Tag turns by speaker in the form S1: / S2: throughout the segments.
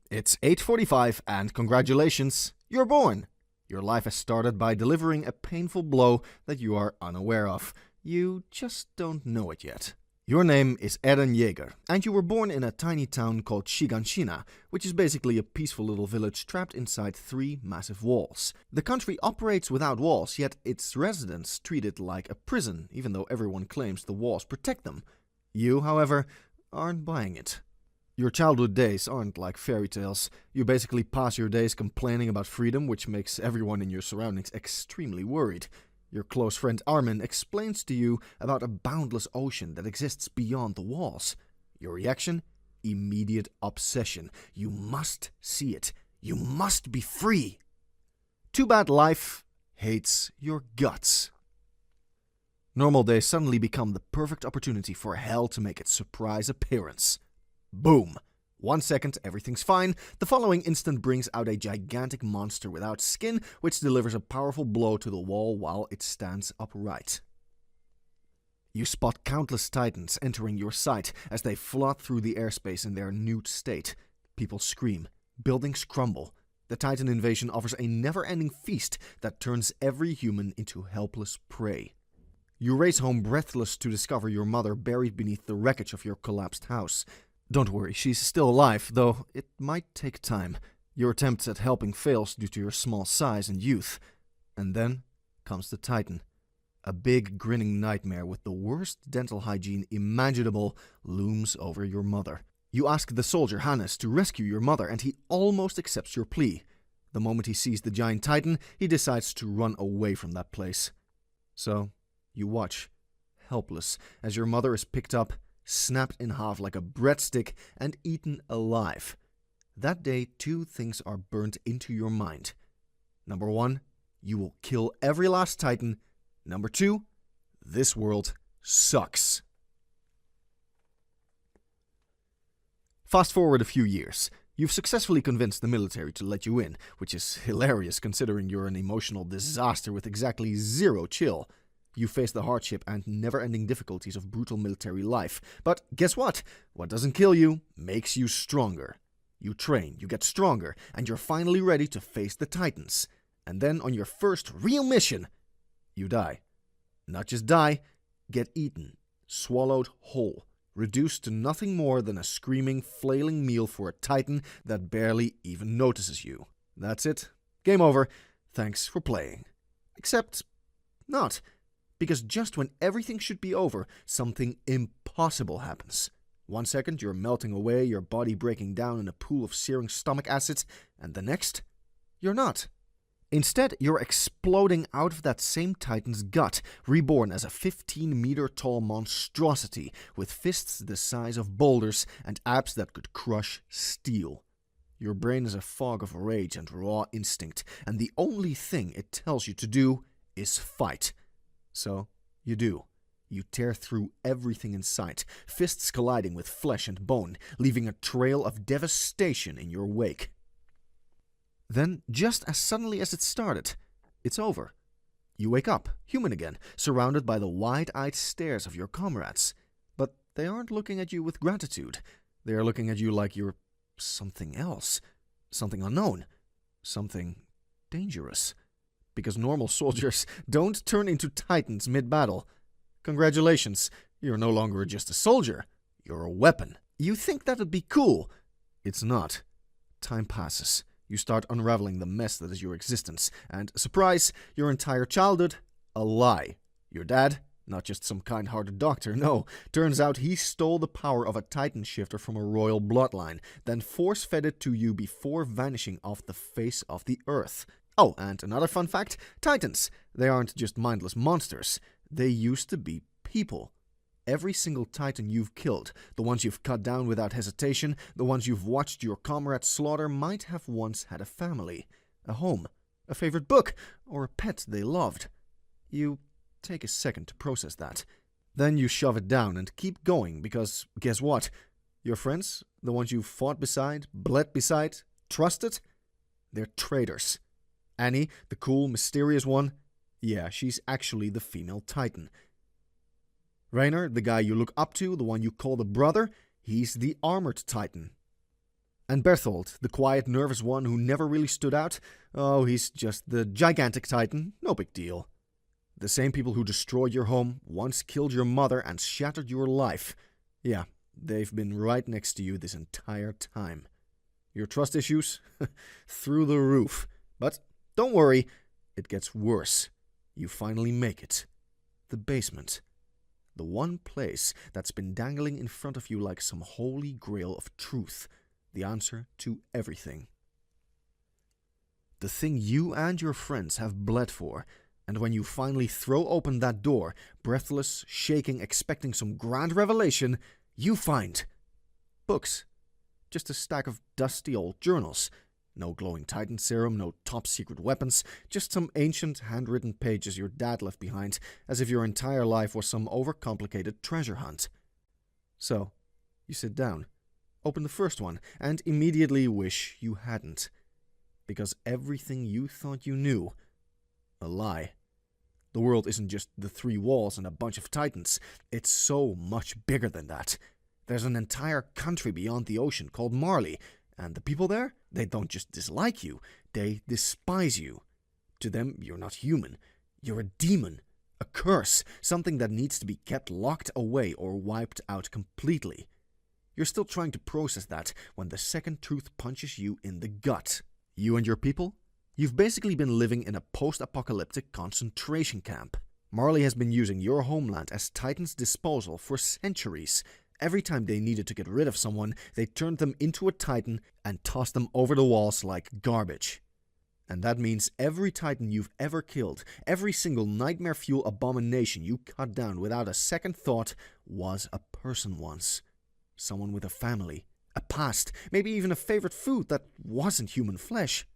S1: It's 8:45 and congratulations, you're born. Your life has started by delivering a painful blow that you are unaware of. You just don't know it yet. Your name is Eren Yeager, and you were born in a tiny town called Shiganshina, which is basically a peaceful little village trapped inside 3 massive walls. The country operates without walls, yet its residents treat it like a prison, even though everyone claims the walls protect them. You, however, aren't buying it. Your childhood days aren't like fairy tales. You basically pass your days complaining about freedom, which makes everyone in your surroundings extremely worried. Your close friend Armin explains to you about a boundless ocean that exists beyond the walls. Your reaction? Immediate obsession. You must see it. You must be free. Too bad life hates your guts. Normal days suddenly become the perfect opportunity for hell to make its surprise appearance. Boom! 1 second, everything's fine. The following instant brings out a gigantic monster without skin, which delivers a powerful blow to the wall while it stands upright. You spot countless titans entering your sight as they flood through the airspace in their nude state. People scream. Buildings crumble. The titan invasion offers a never-ending feast that turns every human into helpless prey. You race home breathless to discover your mother buried beneath the wreckage of your collapsed house. Don't worry, she's still alive, though it might take time. Your attempt at helping fails due to your small size and youth. And then comes the Titan. A big, grinning nightmare with the worst dental hygiene imaginable looms over your mother. You ask the soldier Hannes to rescue your mother, and he almost accepts your plea. The moment he sees the giant Titan, he decides to run away from that place. So, you watch, helpless, as your mother is picked up, snapped in half like a breadstick, and eaten alive. That day, 2 things are burnt into your mind. Number 1, you will kill every last Titan. Number 2, this world sucks. Fast forward a few years. You've successfully convinced the military to let you in, which is hilarious considering you're an emotional disaster with exactly 0 chill. You face the hardship and never-ending difficulties of brutal military life. But guess what? What doesn't kill you makes you stronger. You train, you get stronger, and you're finally ready to face the Titans. And then on your first real mission, you die. Not just die, get eaten, swallowed whole, reduced to nothing more than a screaming, flailing meal for a Titan that barely even notices you. That's it. Game over. Thanks for playing. Except not. Because just when everything should be over, something impossible happens. 1 second, you're melting away, your body breaking down in a pool of searing stomach acids, and the next, you're not. Instead, you're exploding out of that same Titan's gut, reborn as a 15-meter-tall monstrosity with fists the size of boulders and abs that could crush steel. Your brain is a fog of rage and raw instinct, and the only thing it tells you to do is fight. So, you do. You tear through everything in sight, fists colliding with flesh and bone, leaving a trail of devastation in your wake. Then, just as suddenly as it started, it's over. You wake up, human again, surrounded by the wide-eyed stares of your comrades. But they aren't looking at you with gratitude. They are looking at you like you're something else. Something unknown. Something dangerous. Because normal soldiers don't turn into Titans mid-battle. Congratulations, you're no longer just a soldier, you're a weapon. You think that'd be cool? It's not. Time passes. You start unraveling the mess that is your existence, and surprise, your entire childhood, a lie. Your dad, not just some kind-hearted doctor, no. Turns out he stole the power of a Titan shifter from a royal bloodline, then force-fed it to you before vanishing off the face of the earth. Oh, and another fun fact, Titans, they aren't just mindless monsters. They used to be people. Every single Titan you've killed, the ones you've cut down without hesitation, the ones you've watched your comrades slaughter might have once had a family, a home, a favorite book, or a pet they loved. You take a second to process that. Then you shove it down and keep going because, guess what? Your friends, the ones you've fought beside, bled beside, trusted, they're traitors. Annie, the cool, mysterious one, yeah, she's actually the female Titan. Rainer, the guy you look up to, the one you call the brother, he's the armored Titan. And Berthold, the quiet, nervous one who never really stood out, oh, he's just the gigantic titan, no big deal. The same people who destroyed your home, once killed your mother, and shattered your life. Yeah, they've been right next to you this entire time. Your trust issues? Through the roof. But don't worry, it gets worse. You finally make it. The basement. The one place that's been dangling in front of you like some holy grail of truth. The answer to everything. The thing you and your friends have bled for. And when you finally throw open that door, breathless, shaking, expecting some grand revelation, you find books. Just a stack of dusty old journals. No glowing titan serum, no top secret weapons, just some ancient handwritten pages your dad left behind, as if your entire life was some overcomplicated treasure hunt. So, you sit down, open the first one, and immediately wish you hadn't. Because everything you thought you knew, a lie. The world isn't just the three walls and a bunch of titans. It's so much bigger than that. There's an entire country beyond the ocean called Marley, and the people there, they don't just dislike you, they despise you. To them, you're not human. You're a demon, a curse, something that needs to be kept locked away or wiped out completely. You're still trying to process that when the second truth punches you in the gut. You and your people? You've basically been living in a post-apocalyptic concentration camp. Marley has been using your homeland as Titan's disposal for centuries. Every time they needed to get rid of someone, they turned them into a Titan and tossed them over the walls like garbage. And that means every Titan you've ever killed, every single nightmare fuel abomination you cut down without a second thought, was a person once. Someone with a family, a past, maybe even a favorite food that wasn't human flesh.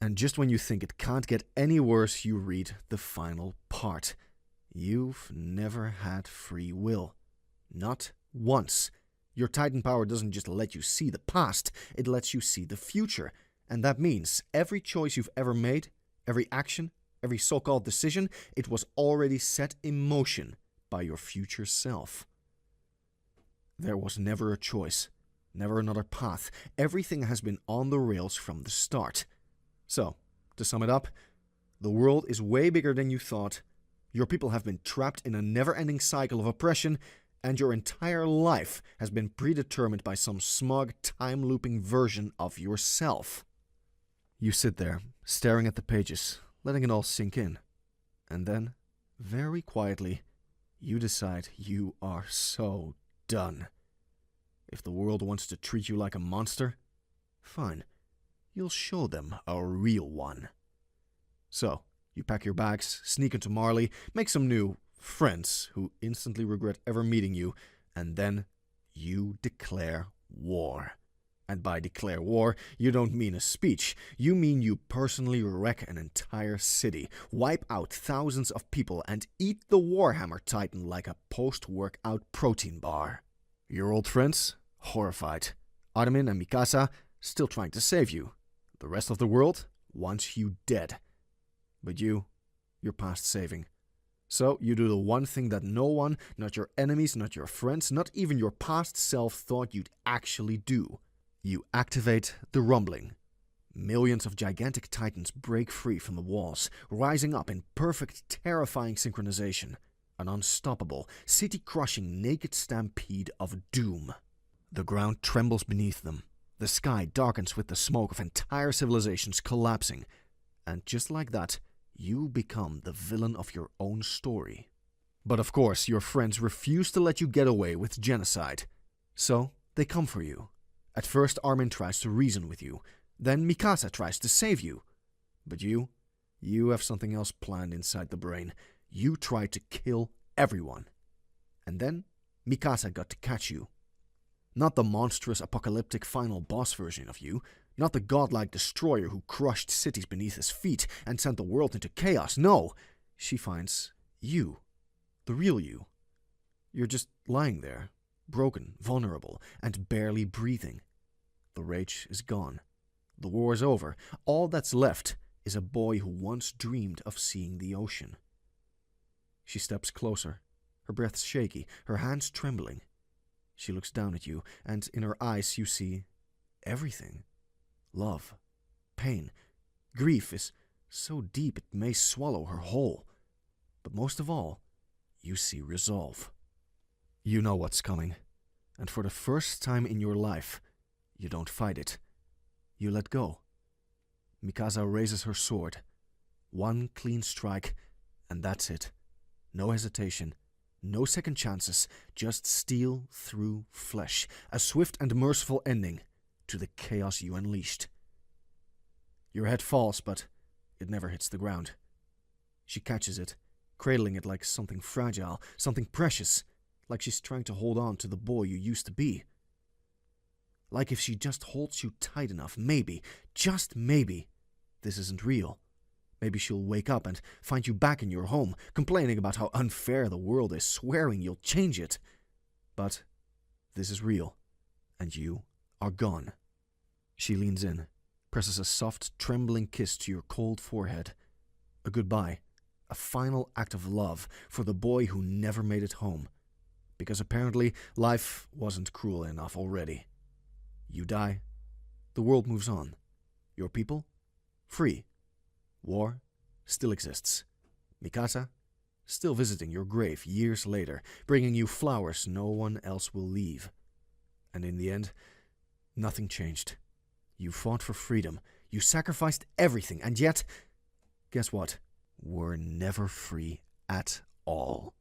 S1: And just when you think it can't get any worse, you read the final part. You've never had free will. Not once. Your Titan power doesn't just let you see the past, it lets you see the future. And that means every choice you've ever made, every action, every so-called decision, it was already set in motion by your future self. There was never a choice, never another path. Everything has been on the rails from the start. So, to sum it up, the world is way bigger than you thought, your people have been trapped in a never-ending cycle of oppression, and your entire life has been predetermined by some smug, time-looping version of yourself. You sit there, staring at the pages, letting it all sink in. And then, very quietly, you decide you are so done. If the world wants to treat you like a monster, fine. You'll show them a real one. So, you pack your bags, sneak into Marley, make some new friends who instantly regret ever meeting you, and then you declare war. And by declare war, you don't mean a speech. You mean you personally wreck an entire city, wipe out thousands of people, and eat the Warhammer Titan like a post-workout protein bar. Your old friends? Horrified. Armin and Mikasa still trying to save you. The rest of the world wants you dead. But you're past saving. So you do the one thing that no one, not your enemies, not your friends, not even your past self thought you'd actually do. You activate the rumbling. Millions of gigantic titans break free from the walls, rising up in perfect, terrifying synchronization. An unstoppable, city-crushing, naked stampede of doom. The ground trembles beneath them. The sky darkens with the smoke of entire civilizations collapsing. And just like that, you become the villain of your own story. But of course, your friends refuse to let you get away with genocide. So, they come for you. At first, Armin tries to reason with you. Then Mikasa tries to save you. But you have something else planned inside the brain. You try to kill everyone. And then, Mikasa got to catch you. Not the monstrous apocalyptic final boss version of you. Not the godlike destroyer who crushed cities beneath his feet and sent the world into chaos. No! She finds you. The real you. You're just lying there, broken, vulnerable, and barely breathing. The rage is gone. The war is over. All that's left is a boy who once dreamed of seeing the ocean. She steps closer, her breath shaky, her hands trembling. She looks down at you, and in her eyes you see everything. Love, pain, grief is so deep it may swallow her whole. But most of all, you see resolve. You know what's coming, and for the first time in your life, you don't fight it. You let go. Mikasa raises her sword. One clean strike, and that's it. No hesitation, no second chances, just steel through flesh. A swift and merciful ending to the chaos you unleashed. Your head falls, but it never hits the ground. She catches it, cradling it like something fragile, something precious, like she's trying to hold on to the boy you used to be. Like if she just holds you tight enough, maybe, just maybe, this isn't real. Maybe she'll wake up and find you back in your home, complaining about how unfair the world is, swearing you'll change it. But this is real, and you are gone. She leans in, presses a soft, trembling kiss to your cold forehead. A goodbye, a final act of love for the boy who never made it home. Because apparently life wasn't cruel enough already. You die, the world moves on. Your people, free. War still exists. Mikasa, still visiting your grave years later, bringing you flowers no one else will leave. And in the end, nothing changed. You fought for freedom, you sacrificed everything, and yet, guess what? We're never free at all.